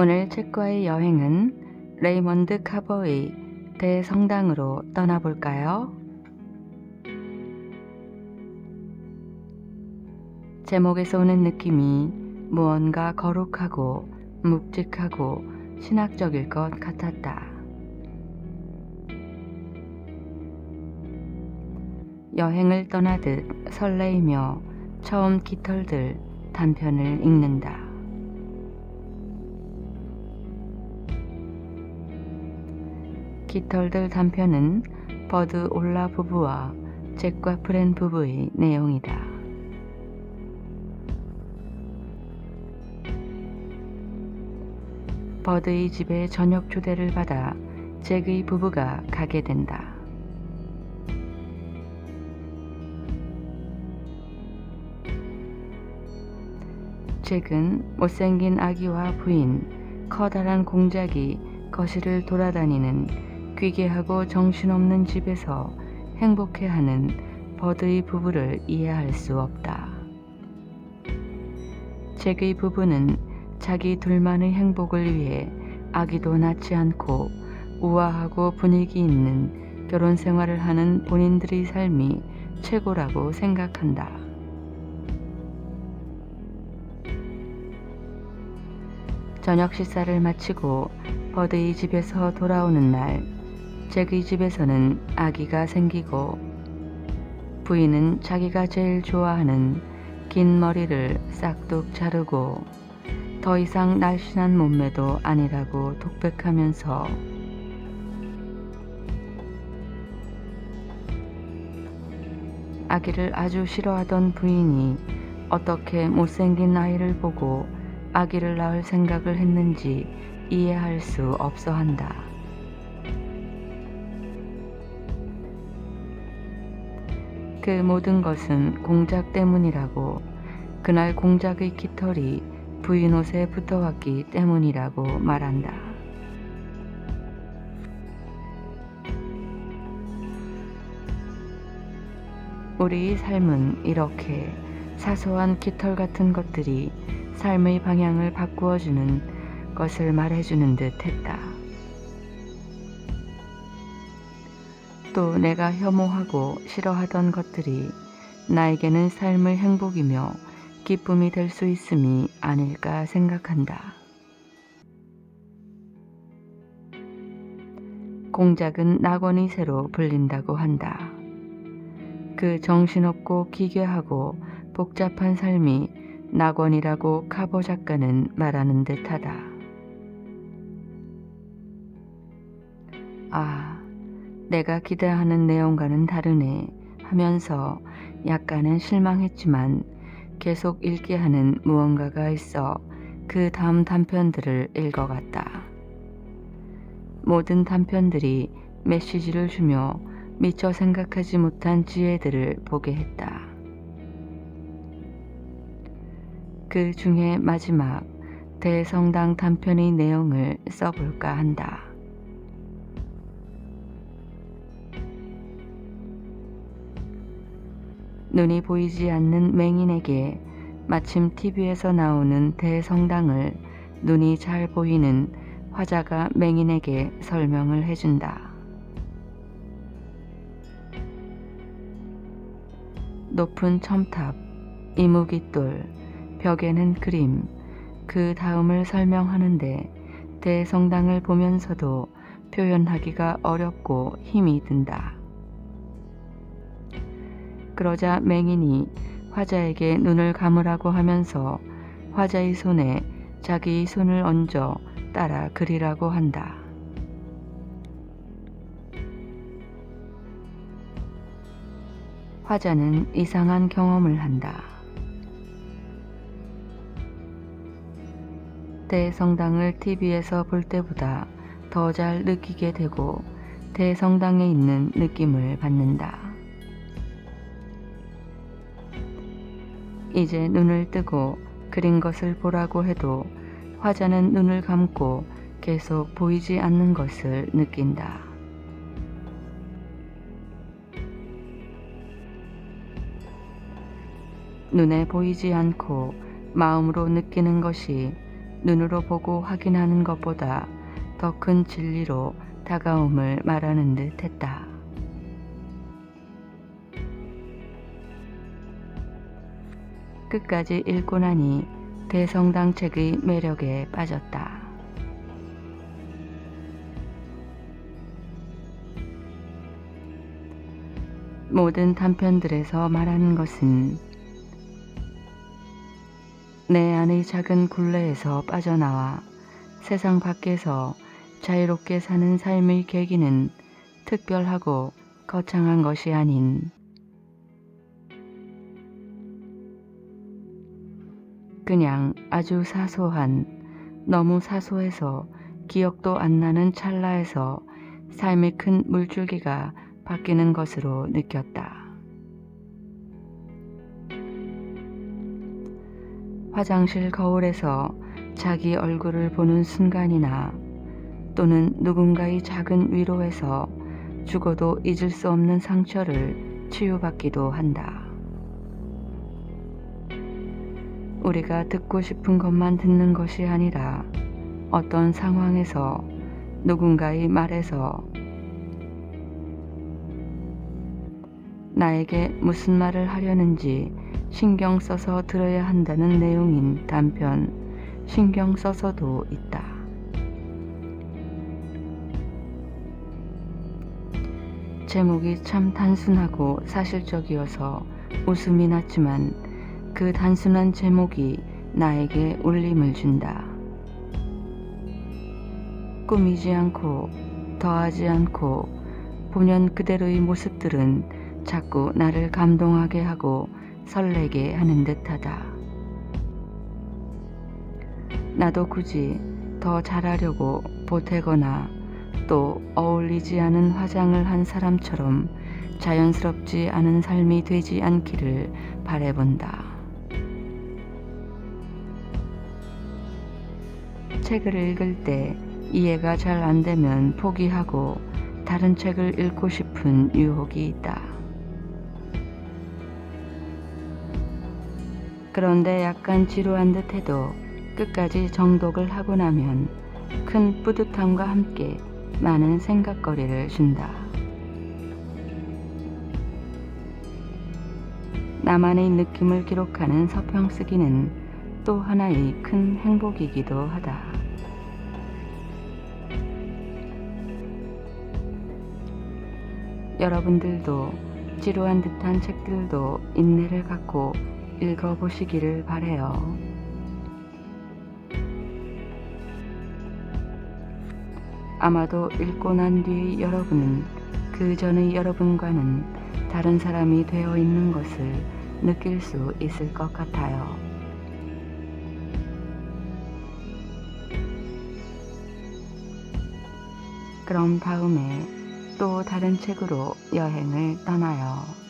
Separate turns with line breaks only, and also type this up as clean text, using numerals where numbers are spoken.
오늘 책과의 여행은 레이먼드 카버의 대성당으로 떠나볼까요? 제목에서 오는 느낌이 무언가 거룩하고 묵직하고 신학적일 것 같았다. 여행을 떠나듯 설레이며 처음 깃털들 단편을 읽는다. 깃털들 단편은 버드 올라 부부와 잭과 프렌 부부의 내용이다. 버드의 집에 저녁 초대를 받아 잭의 부부가 가게 된다. 잭은 못생긴 아기와 부인, 커다란 공작이 거실을 돌아다니는 귀괴하고 정신없는 집에서 행복해하는 버드의 부부를 이해할 수 없다. 잭의 부부는 자기 둘만의 행복을 위해 아기도 낳지 않고 우아하고 분위기 있는 결혼 생활을 하는 본인들의 삶이 최고라고 생각한다. 저녁 식사를 마치고 버드의 집에서 돌아오는 날, 잭의 집에서는 아기가 생기고 부인은 자기가 제일 좋아하는 긴 머리를 싹둑 자르고 더 이상 날씬한 몸매도 아니라고 독백하면서 아기를 아주 싫어하던 부인이 어떻게 못생긴 아이를 보고 아기를 낳을 생각을 했는지 이해할 수 없어 한다. 그 모든 것은 공작 때문이라고, 그날 공작의 깃털이 부인 옷에 붙어왔기 때문이라고 말한다. 우리의 삶은 이렇게 사소한 깃털 같은 것들이 삶의 방향을 바꾸어주는 것을 말해주는 듯 했다. 또 내가 혐오하고 싫어하던 것들이 나에게는 삶의 행복이며 기쁨이 될 수 있음이 아닐까 생각한다. 공작은 낙원의 새로 불린다고 한다. 그 정신없고 기괴하고 복잡한 삶이 낙원이라고 카버 작가는 말하는 듯하다. 아, 내가 기대하는 내용과는 다르네 하면서 약간은 실망했지만 계속 읽게 하는 무언가가 있어 그 다음 단편들을 읽어갔다. 모든 단편들이 메시지를 주며 미처 생각하지 못한 지혜들을 보게 했다. 그 중에 마지막 대성당 단편의 내용을 써볼까 한다. 눈이 보이지 않는 맹인에게 마침 TV에서 나오는 대성당을 눈이 잘 보이는 화자가 맹인에게 설명을 해준다. 높은 첨탑, 이무깃돌, 벽에는 그림, 그 다음을 설명하는데 대성당을 보면서도 표현하기가 어렵고 힘이 든다. 그러자 맹인이 화자에게 눈을 감으라고 하면서 화자의 손에 자기의 손을 얹어 따라 그리라고 한다. 화자는 이상한 경험을 한다. 대성당을 TV에서 볼 때보다 더 잘 느끼게 되고 대성당에 있는 느낌을 받는다. 이제 눈을 뜨고 그린 것을 보라고 해도 화자는 눈을 감고 계속 보이지 않는 것을 느낀다. 눈에 보이지 않고 마음으로 느끼는 것이 눈으로 보고 확인하는 것보다 더 큰 진리로 다가옴을 말하는 듯 했다. 끝까지 읽고 나니 대성당 책의 매력에 빠졌다. 모든 단편들에서 말하는 것은 내 안의 작은 굴레에서 빠져나와 세상 밖에서 자유롭게 사는 삶의 계기는 특별하고 거창한 것이 아닌 그냥 아주 사소한, 너무 사소해서 기억도 안 나는 찰나에서 삶의 큰 물줄기가 바뀌는 것으로 느꼈다. 화장실 거울에서 자기 얼굴을 보는 순간이나 또는 누군가의 작은 위로에서 죽어도 잊을 수 없는 상처를 치유받기도 한다. 우리가 듣고 싶은 것만 듣는 것이 아니라 어떤 상황에서 누군가의 말에서 나에게 무슨 말을 하려는지 신경 써서 들어야 한다는 내용인 단편 신경 써서도 있다. 제목이 참 단순하고 사실적이어서 웃음이 났지만 그 단순한 제목이 나에게 울림을 준다. 꾸미지 않고 더하지 않고 본연 그대로의 모습들은 자꾸 나를 감동하게 하고 설레게 하는 듯하다. 나도 굳이 더 잘하려고 보태거나 또 어울리지 않은 화장을 한 사람처럼 자연스럽지 않은 삶이 되지 않기를 바라본다. 책을 읽을 때 이해가 잘 안 되면 포기하고 다른 책을 읽고 싶은 유혹이 있다. 그런데 약간 지루한 듯해도 끝까지 정독을 하고 나면 큰 뿌듯함과 함께 많은 생각거리를 준다. 나만의 느낌을 기록하는 서평 쓰기는 또 하나의 큰 행복이기도 하다. 여러분들도 지루한 듯한 책들도 인내를 갖고 읽어보시기를 바라요. 아마도 읽고 난 뒤의 여러분은 그 전의 여러분과는 다른 사람이 되어 있는 것을 느낄 수 있을 것 같아요. 그럼 다음에 또 다른 책으로 여행을 떠나요.